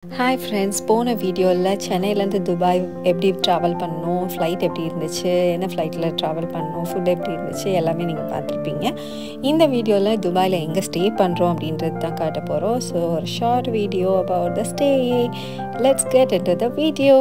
Hi friends, போன வீடியோல சென்னையில இருந்து துபாய் எப்படி டிராவல் பண்ணோம், ஃளைட் எப்படி இருந்துச்சு, என்ன ஃளைட்ல டிராவல் பண்ணோம், ஃபுட் எப்படி இருந்துச்சு எல்லாமே நீங்க பார்த்திருப்பீங்க. இந்த வீடியோல துபாயில எங்க ஸ்டே பண்றோம் அப்படின்றது தான் காட்ட போறோம். So a short video about the stay. Let's get into the video.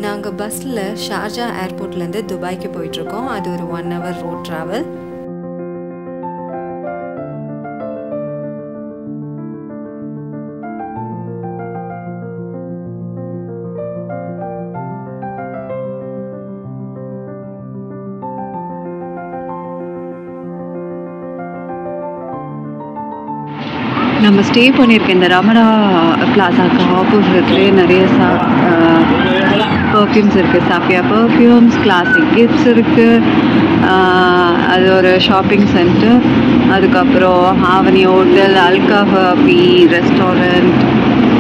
நாங்க பஸ்ல ஷார்ஜா ஏர்போர்ட்ல இருந்து துபாய்க்கு போயிட்டு இருக்கோம். அது ஒரு 1 hour road travel. நம்ம ஸ்டே பண்ணியிருக்க இந்த ரமணா பிளாசாக்கு ஆப்போசிட்லேயே நிறைய பர்ஃப்யூம்ஸ் இருக்குது. சாஃபியா பர்ஃப்யூம்ஸ், கிளாசிக் கிஃப்ட்ஸ் இருக்குது. அது ஒரு ஷாப்பிங் சென்டர். அதுக்கப்புறம் ஹாவனி ஹோட்டல், அல்காஃபி ரெஸ்டாரண்ட்,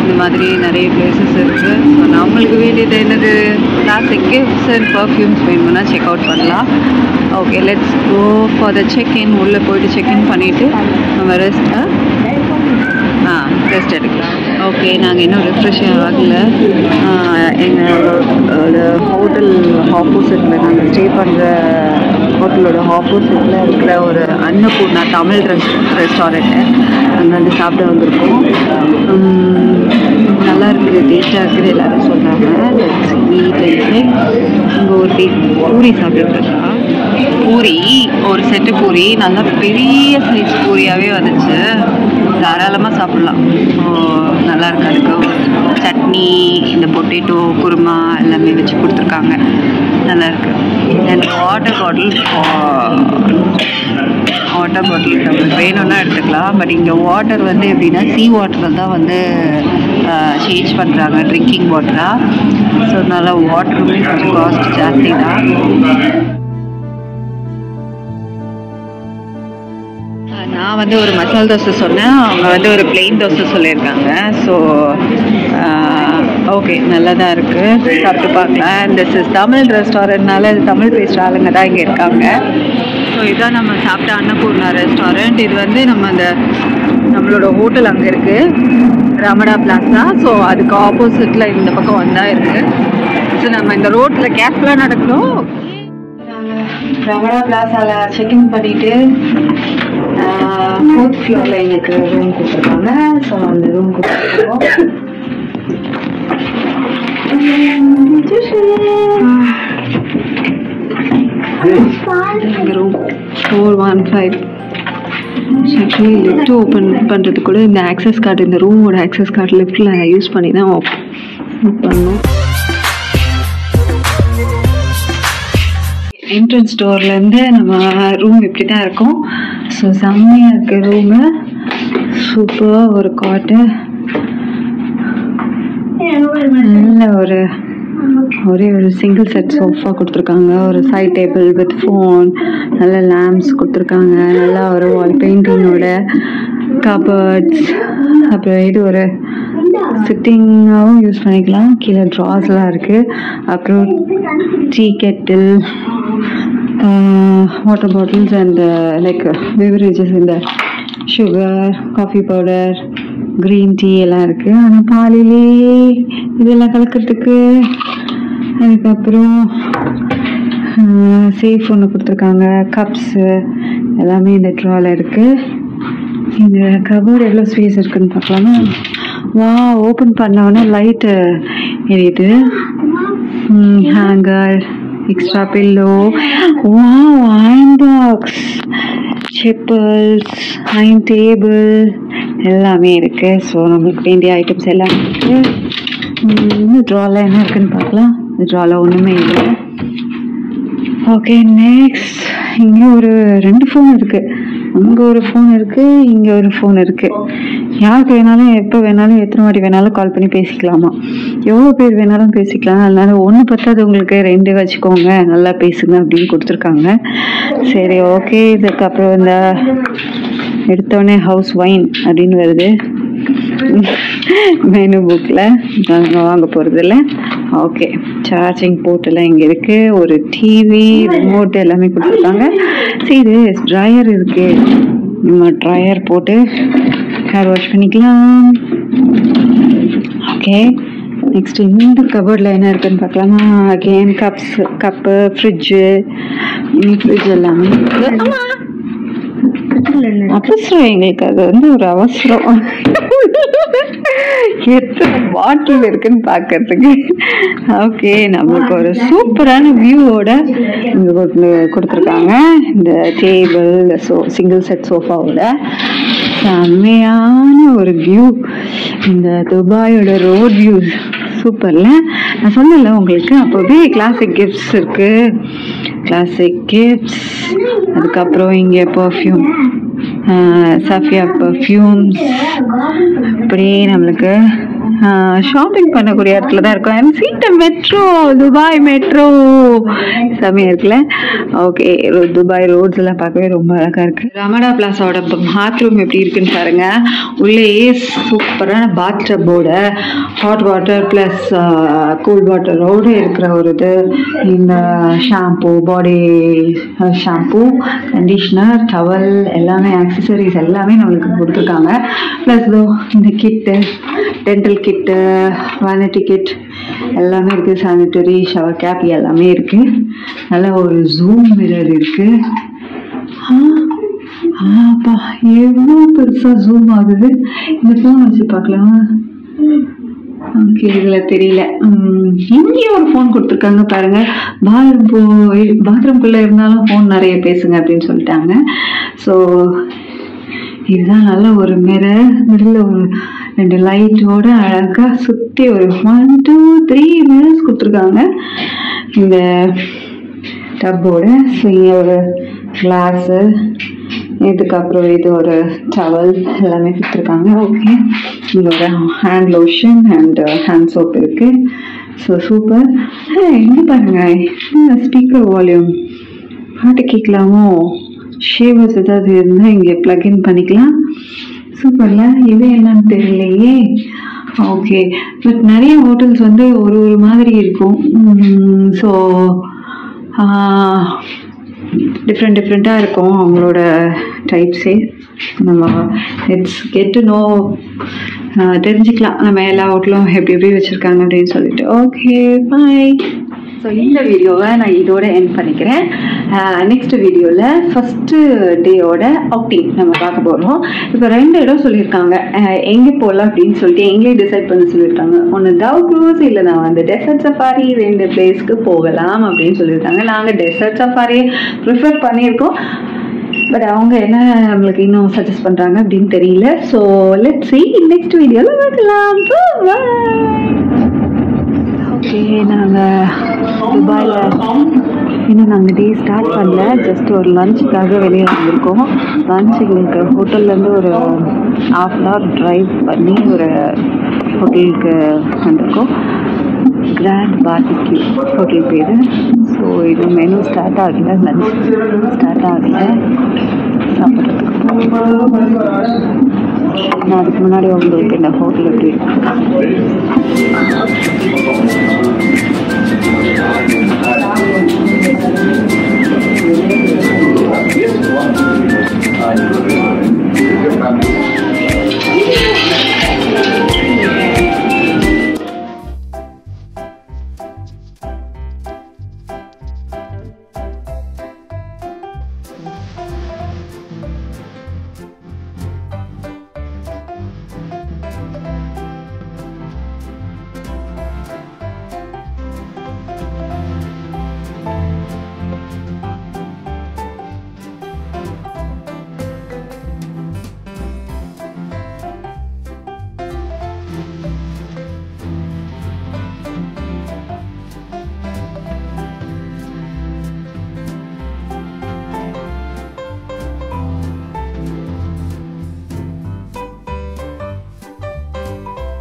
இந்த மாதிரி நிறைய பிளேசஸ் இருக்குது. ஸோ நம்மளுக்கு வேண்டியது என்னது, கிளாசிக் கிஃப்ட்ஸ் அண்ட் பர்ஃப்யூம்ஸ் வேணும்னா செக் அவுட் பண்ணலாம். Okay, let's go for the check in. உள்ளே போய்ட்டு செக்இன் பண்ணிவிட்டு நம்ம ரெஸ்ட் எடுக்கலாம். ஓகே, நாங்கள் இன்னும் ரெஃப்ரெஷ் ஆகலை. எங்களோட ஹோட்டல் ஆப்போசிட்டில், நாங்கள் ஸ்டே பண்ணுற ஹோட்டலோட ஆப்போசிட்டில் இருக்கிற ஒரு அன்னபூர்ணா தமிழ் ரெஸ்டாரண்ட்டு, அங்கே வந்து சாப்பிட வந்திருக்கோம். நல்லா இருக்குது, டேஸ்ட்டாக இருக்குது எல்லோரும் சொல்கிறாங்க. இங்கே ஒரு பூரி சாப்பிட்டுருக்கா. பூரி ஒரு செட்டு பூரி, நல்லா பெரிய சைஸ் பூரியாகவே வந்துச்சு. தாராளமாக சாப்பிட்லாம். நல்லா இருக்கு. அதுக்கு சட்னி, இந்த பொட்டேட்டோ குருமா எல்லாமே வச்சு கொடுத்துருக்காங்க. நல்லா இருக்கு. அண்ட் வாட்டர் பாட்டில் நம்மளுக்கு வேணும்னா எடுத்துக்கலாம். பட் இங்கே வாட்டர் வந்து எப்படின்னா சீ வாட்டரில் தான் வந்து சேஞ்ச் பண்ணுறாங்க ட்ரிங்கிங் வாட்டராக. ஸோ அதனால வாட்டருமே கொஞ்சம் காஸ்ட் ஜாஸ்தி தான். நான் வந்து ஒரு மசால் தோசை சொன்னேன், அவங்க வந்து ஒரு பிளெயின் தோசை சொல்லியிருக்காங்க. ஸோ ஓகே, நல்லா தான் இருக்குது, சாப்பிட்டு பார்க்கலாம். அண்ட் திஸ் இஸ் தமிழ் ரெஸ்டாரண்ட்னால தமிழ் பேசுகிற ஆளுங்க தான் இங்கே இருக்காங்க. ஸோ இதுதான் நம்ம சாப்பிட்ட அன்னபூர்ணா ரெஸ்டாரண்ட். இது வந்து நம்மளோட ஹோட்டல் அங்கே இருக்குது, ரமணா பிளாஸா. ஸோ அதுக்கு ஆப்போசிட்டில் இந்த பக்கம் வந்தால் இருக்குது. ஸோ நம்ம இந்த ரோட்டில் கேர்ஃபுல்லாக நடக்கணும். ரமணா பிளாஸாவில் செக்இன் பண்ணிவிட்டு 4th ஃப்ளோரில் எங்களுக்கு ரூம் கொடுத்துருக்காங்க. ஸோ அந்த ரூம் கொடுத்துருக்கோம். எங்கள் ரூம் 415. ஆக்சுவலி லிஃப்ட் ஓப்பன் பண்ணுறதுக்கு கூட இந்த ஆக்சஸ் கார்டு, இந்த ரூமோட ஆக்சஸ் கார்டு லிஃப்டில் யூஸ் பண்ணி தான் ஓப்பன் பண்ணோம். என்ட்ரன்ஸ் டோர்லேருந்து நம்ம ரூம் இப்படி தான் இருக்கும். ஸோ செம்மையாக இருக்குது ரூமு, சூப்பராக ஒரு காட்டு, நல்ல ஒரே ஒரு சிங்கிள் செட் சோஃபா கொடுத்துருக்காங்க, ஒரு சைட் டேபிள் வித் ஃபோன், நல்ல லேம்ப்ஸ் கொடுத்துருக்காங்க, நல்லா ஒரு வால் பெயிண்டிங்கோட கபர்ட்ஸ். அப்புறம் இது ஒரு சிட்டிங்காகவும் யூஸ் பண்ணிக்கலாம். கீழே ட்ராஸ்லாம் இருக்குது. அப்புறம் tea kettle, water bottles and like beverages, இந்த sugar, coffee powder, green tea எல்லாம் இருக்குது. ஆனால் பாலிலே இதெல்லாம் கலக்கிறதுக்கு. அதுக்கப்புறம் சேஃப் ஒன்று கொடுத்துருக்காங்க, கப்ஸு எல்லாமே இந்த ட்ராவில் இருக்குது. இந்த கபோர்டு எவ்வளோ ஸ்பேஸ் இருக்குதுன்னு பார்க்கலாமா? வா, ஓப்பன் பண்ணோன்னே லைட்டு எரியுது. Hanger, extra pillow, iron box, chappals, iron table எல்லாமே இருக்குது. ஸோ நம்மளுக்கு வேண்டிய ஐட்டம்ஸ் எல்லாம் இருக்குது. ட்ராவில் என்ன இருக்குதுன்னு பார்க்கலாம். இந்த ட்ராவில் ஒன்றுமே இல்லை. ஓகே, நெக்ஸ்ட் இங்கே ஒரு 2 ஃபோன் இருக்குது. அங்கே ஒரு ஃபோன் இருக்குது, இங்கே ஒரு ஃபோன் இருக்குது. யாருக்கு வேணாலும் எப்போ வேணாலும் எத்தனை வாட்டி வேணாலும் கால் பண்ணி பேசிக்கலாமா, எவ்வளோ பேர் வேணாலும் பேசிக்கலாம். அதனால 1 பத்தாது உங்களுக்கு 2 வச்சுக்கோங்க, நல்லா பேசுங்க அப்படின்னு கொடுத்துருக்காங்க. சரி, ஓகே. இதுக்கப்புறம் இந்த எடுத்தோடனே ஹவுஸ் வைன் அப்படின்னு வருது. மெனு புக்கில் நாங்கள் வாங்க போகிறதில்ல. ஓகே, சார்ஜிங் போர்ட்டெல்லாம் இங்கே இருக்குது. ஒரு டிவி, ரிமோட் எல்லாமே கொடுத்துருக்காங்க. சரி, இது ட்ரையர் இருக்குது. நம்ம ட்ரையர் போட்டு ஹேர் வாஷ் பண்ணிக்கலாம். ஓகே, நெக்ஸ்ட் இந்த கபோர்டில் என்ன இருக்குன்னு பார்க்கலாமா? அகெயின் கப்பு, ஃப்ரிட்ஜு, ஃப்ரிட்ஜ் எல்லாமே அவசரம். எங்களுக்கு அது வந்து ஒரு அவசரம். எத்தனை பாட்டில் இருக்குன்னு பார்க்கறதுக்கு. ஓகே, நம்மளுக்கு ஒரு சூப்பரான வியூவோட இங்கே கொடுத்துருக்காங்க. இந்த டேபிள், சிங்கிள் செட் சோஃபாவோட செம்மையான ஒரு வியூ. இந்த துபாயோட ரோட் வியூ சூப்பர்ல. நான் சொன்னல உங்களுக்கு அப்போவே கிளாசிக் கிஃப்ட்ஸ் இருக்கு. கிளாசிக் கிஃப்ட்ஸ், அதுக்கப்புறம் இங்கே பர்ஃப்யூம், சஃபியா பர்ஃப்யூம்ஸ். அப்படியே நம்மளுக்கு ஷாப்பிங் பண்ணக்கூடிய இடத்துல தான் இருக்கும். சீட்ட மெட்ரோ, துபாய் மெட்ரோ செம்மையா இருக்குல்ல. ஓகே, துபாய் ரோட்ஸ் எல்லாம் பார்க்கவே ரொம்ப அழகா இருக்கு. ரமடா பிளாஸாவோட பாத்ரூம் எப்படி இருக்குன்னு பாருங்க. உள்ளேயே சூப்பரான பாத் டப்போட ஹாட் வாட்டர் பிளஸ் கூல் வாட்டரோடு இருக்கிற ஒரு இது. இந்த ஷாம்பூ, பாடி ஷாம்பூ, கண்டிஷ்னர், டவல் எல்லாமே, ஆக்சசரிஸ் எல்லாமே நம்மளுக்கு கொடுத்துருக்காங்க. ப்ளஸ் இந்த கிட்டு, டென்டல் கிட்டு, வானிட்டி கிட் எல்லாமே இருக்குது. சானிட்டரி, ஷவர் கேப் எல்லாமே இருக்குது. நல்ல ஒரு ஜூம் மிரர் இருக்குது. அப்பா, எவ்வளோ பெருசாக ஜூம் ஆகுது. இந்த ஃபோன் வச்சு பார்க்கலாமா? ஓகே, இதில் தெரியல. இங்கேயும் ஒரு ஃபோன் கொடுத்துருக்காங்க பாருங்க. பாத்ரூம்குள்ளே இருந்தாலும் ஃபோன் நிறைய பேசுங்க அப்படின்னு சொல்லிட்டாங்க. ஸோ இதுதான் நல்ல ஒரு மிரரில் ஒரு 2 லைட்டோட அழகாக சுற்றி ஒரு 1, 2, 3 மிரர்ஸ் கொடுத்துருக்காங்க இந்த டப்போட. ஸோ இங்கே ஒரு கிளாஸு, இதுக்கப்புறம் இது ஒரு டவல் எல்லாமே கொடுத்துருக்காங்க. ஓகே, இங்கே ஒரு hand lotion and hand soap இருக்குது. So super. இங்கே பாருங்க, ஸ்பீக்கர் வால்யூம், பாட்டு கேட்கலாமோ? ஷேவர்ஸ் ஏதாவது இருந்தால் இங்கே ப்ளக்இன் பண்ணிக்கலாம். சூப்பர்ல. இது என்னன்னு தெரியலையே. ஓகே, பட் நிறைய ஹோட்டல்ஸ் வந்து ஒரு மாதிரி இருக்கும். ஸோ டிஃப்ரெண்ட்டாக இருக்கும் அவங்களோட டைப்ஸே. நம்ம இட்ஸ் கெட் டு நோ, தெரிஞ்சுக்கலாம் நம்ம எல்லா ஹோட்டலும் எப்படி வச்சுருக்காங்க அப்படின்னு சொல்லிட்டு. ஓகே, பாய். ஸோ இந்த வீடியோவை நான் இதோட எண்ட் பண்ணிக்கிறேன். நெக்ஸ்ட் வீடியோவில் ஃபஸ்ட்டு டேயோட அவுட்டிங் நம்ம பார்க்க போகிறோம். இப்போ 2 இடம் சொல்லியிருக்காங்க எங்கே போகலாம் அப்படின்னு சொல்லிட்டு, எங்களே டிசைட் பண்ண சொல்லியிருக்காங்க. ஒன்று டவ் க்ரூஸ், இல்லை நான் வந்து டெசர்ட் சஃபாரி, 2 பிளேஸ்க்கு போகலாம் அப்படின்னு சொல்லியிருக்காங்க. நாங்கள் டெசர்ட் சஃபாரியை ப்ரிஃபர் பண்ணியிருக்கோம். பட் அவங்க என்ன நம்மளுக்கு இன்னும் சஜஸ்ட் பண்ணுறாங்க அப்படின்னு தெரியல. ஸோ லெட்ஸ் see நெக்ஸ்ட் வீடியோவில் பார்க்கலாம். ஓகே, நாங்கள் துபாயில் இன்னும் நாங்கள் டே ஸ்டார்ட் பண்ணல. ஜஸ்ட் ஒரு லஞ்சுக்காக வெளியே வந்திருக்கோம். லஞ்ச் எங்களுக்கு ஹோட்டல்லேருந்து ஒரு 1/2 hour ட்ரைவ் பண்ணி ஒரு ஹோட்டலுக்கு வந்திருக்கோம். கிராண்ட் பார்பிக்யூ ஹோட்டல் பேர். ஸோ இது மெனு ஸ்டார்ட் ஆகலை, லஞ்ச் ஸ்டார்ட் ஆகலை. சாப்பிட்றதுக்கு நான் அதுக்கு முன்னாடி உங்களுக்கு இந்த ஹோட்டல் எப்படி இருக்கு